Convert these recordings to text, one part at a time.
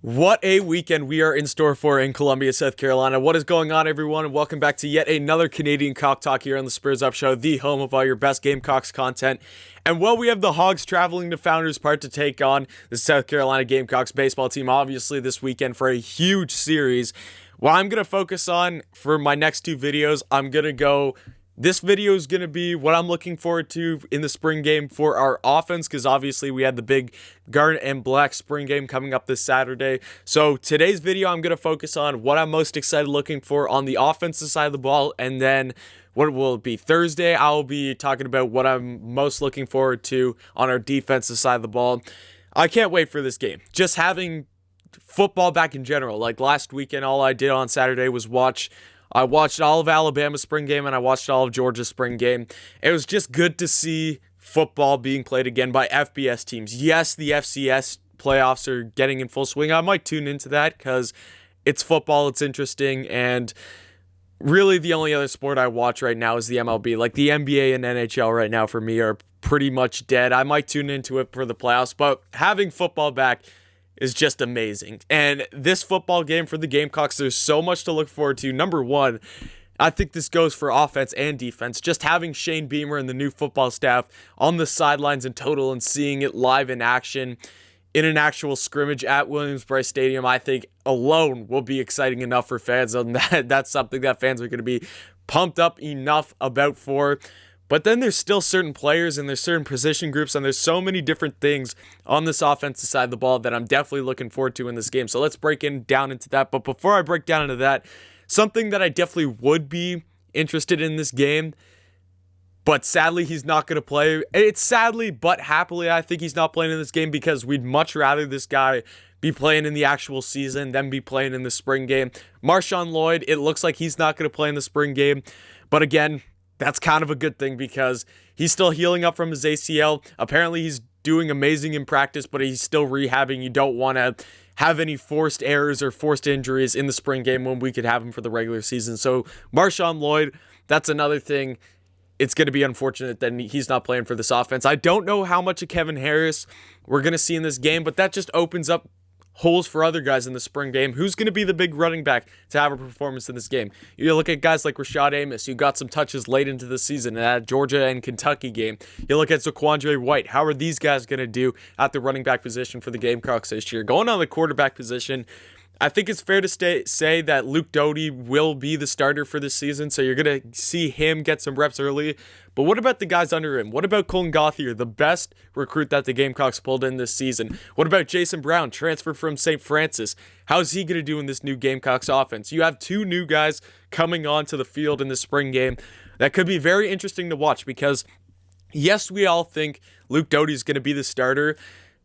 What a weekend we are in store for in Columbia, South Carolina. What is going on, everyone? And welcome back to yet another Canadian Cock Talk here on the Spurs Up Show, the home of all your best Gamecocks content. And while we have the Hogs traveling to Founders Park to take on the South Carolina Gamecocks baseball team, obviously this weekend for a huge series, what I'm going to focus on for my next two videos, this video is going to be what I'm looking forward to in the spring game for our offense, because obviously we had the big Garnet and Black spring game coming up this Saturday. So today's video, I'm going to focus on what I'm most excited looking for on the offensive side of the ball, and then what will it be? Thursday, I'll be talking about what I'm most looking forward to on our defensive side of the ball. I can't wait for this game. Just having football back in general. Like last weekend, all I did on Saturday was I watched all of Alabama's spring game and I watched all of Georgia's spring game. It was just good to see football being played again by FBS teams. Yes, the FCS playoffs are getting in full swing. I might tune into that because it's football, it's interesting, and really the only other sport I watch right now is the MLB. Like the NBA and NHL right now for me are pretty much dead. I might tune into it for the playoffs, but having football back is just amazing. And this football game for the Gamecocks, there's so much to look forward to. Number one, I think this goes for offense and defense. Just having Shane Beamer and the new football staff on the sidelines in total and seeing it live in action in an actual scrimmage at Williams-Brice Stadium, I think alone will be exciting enough for fans. And that's something that fans are going to be pumped up enough about for. But then there's still certain players and there's certain position groups and there's so many different things on this offensive side of the ball that I'm definitely looking forward to in this game. So let's break down into that. But before I break down into that, something that I definitely would be interested in this game, but sadly he's not going to play. It's sadly but happily I think he's not playing in this game because we'd much rather this guy be playing in the actual season than be playing in the spring game. Marshawn Lloyd, it looks like he's not going to play in the spring game. But again, that's kind of a good thing because he's still healing up from his ACL. Apparently, he's doing amazing in practice, but he's still rehabbing. You don't want to have any forced errors or forced injuries in the spring game when we could have him for the regular season. So, Marshawn Lloyd, that's another thing. It's going to be unfortunate that he's not playing for this offense. I don't know how much of Kevin Harris we're going to see in this game, but that just opens up holes for other guys in the spring game. Who's going to be the big running back to have a performance in this game? You look at guys like Rashad Amos, who got some touches late into the season in that Georgia and Kentucky game. You look at Zaquandre White. How are these guys going to do at the running back position for the Gamecocks this year? Going on the quarterback position, I think it's fair to say that Luke Doty will be the starter for this season, so you're going to see him get some reps early. But what about the guys under him? What about Colin Gauthier, the best recruit that the Gamecocks pulled in this season? What about Jason Brown, transfer from St. Francis? How's he going to do in this new Gamecocks offense? You have two new guys coming onto the field in the spring game that could be very interesting to watch because, yes, we all think Luke Doty is going to be the starter,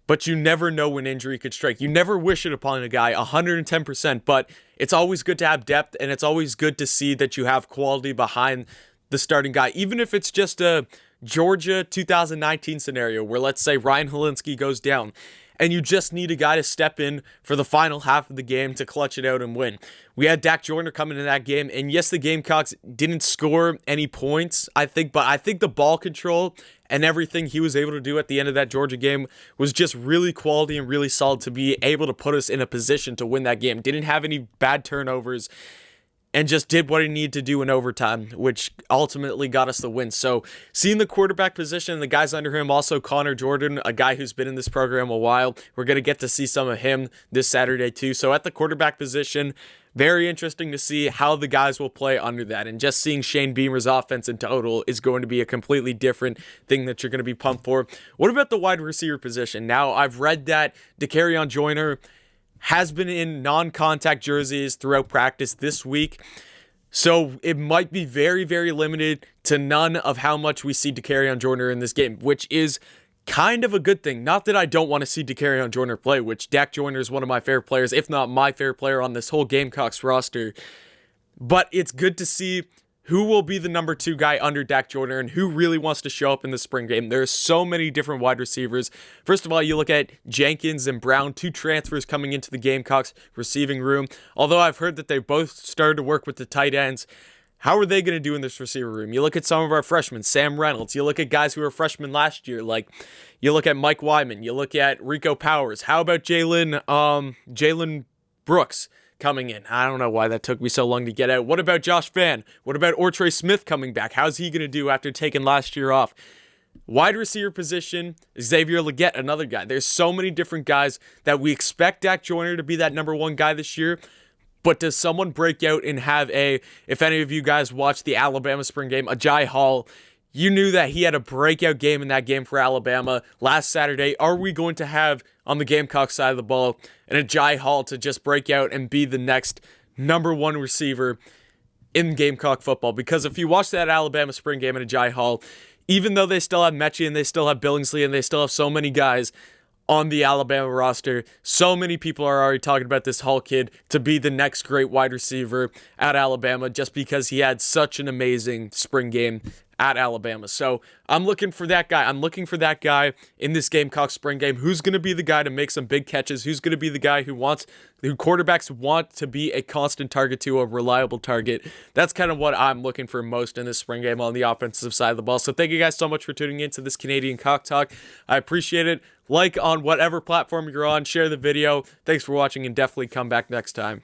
but you never know when injury could strike. You never wish it upon a guy 110%, but it's always good to have depth, and it's always good to see that you have quality behind the starting guy, even if it's just a Georgia 2019 scenario where, let's say, Ryan Helinski goes down, and you just need a guy to step in for the final half of the game to clutch it out and win. We had Dak Joyner coming in that game, and yes, the Gamecocks didn't score any points, I think, but I think the ball control and everything he was able to do at the end of that Georgia game was just really quality and really solid to be able to put us in a position to win that game. Didn't have any bad turnovers and just did what he needed to do in overtime, which ultimately got us the win. So seeing the quarterback position, the guys under him, also Connor Jordan, a guy who's been in this program a while, we're going to get to see some of him this Saturday too. So at the quarterback position, very interesting to see how the guys will play under that. And just seeing Shane Beamer's offense in total is going to be a completely different thing that you're going to be pumped for. What about the wide receiver position? Now, I've read that Dakereon Joyner has been in non-contact jerseys throughout practice this week. So it might be very, very limited to none of how much we see Dakereon Joyner in this game, which is kind of a good thing. Not that I don't want to see Dakereon Joyner play, which Dak Joyner is one of my favorite players, if not my favorite player on this whole Gamecocks roster. But it's good to see who will be the number 2 guy under Dak Joyner and who really wants to show up in the spring game. There's so many different wide receivers. First of all, you look at Jenkins and Brown, 2 transfers coming into the Gamecocks receiving room. Although I've heard that they both started to work with the tight ends. How are they going to do in this receiver room? You look at some of our freshmen, Sam Reynolds. You look at guys who were freshmen last year, like you look at Mike Wyman. You look at Rico Powers. How about Jalen Brooks coming in? I don't know why that took me so long to get out. What about Josh Vann? What about Ortre Smith coming back? How's he going to do after taking last year off? Wide receiver position, Xavier Legette, another guy. There's so many different guys that we expect Dak Joyner to be that number one guy this year. But does someone break out and have if any of you guys watched the Alabama spring game, Agiye Hall, you knew that he had a breakout game in that game for Alabama last Saturday. Are we going to have, on the Gamecocks side of the ball, an Agiye Hall to just break out and be the next number one receiver in Gamecock football? Because if you watch that Alabama spring game in Agiye Hall, even though they still have Mechie and they still have Billingsley and they still have so many guys on the Alabama roster, so many people are already talking about this Hall kid to be the next great wide receiver at Alabama just because he had such an amazing spring game at Alabama. So I'm looking for that guy. I'm looking for that guy in this Gamecock spring game. Who's going to be the guy to make some big catches? Who's going to be the guy who quarterbacks want to be a constant target to, a reliable target? That's kind of what I'm looking for most in this spring game on the offensive side of the ball. So thank you guys so much for tuning into this Canadian Cock Talk. I appreciate it. Like on whatever platform you're on. Share the video. Thanks for watching and definitely come back next time.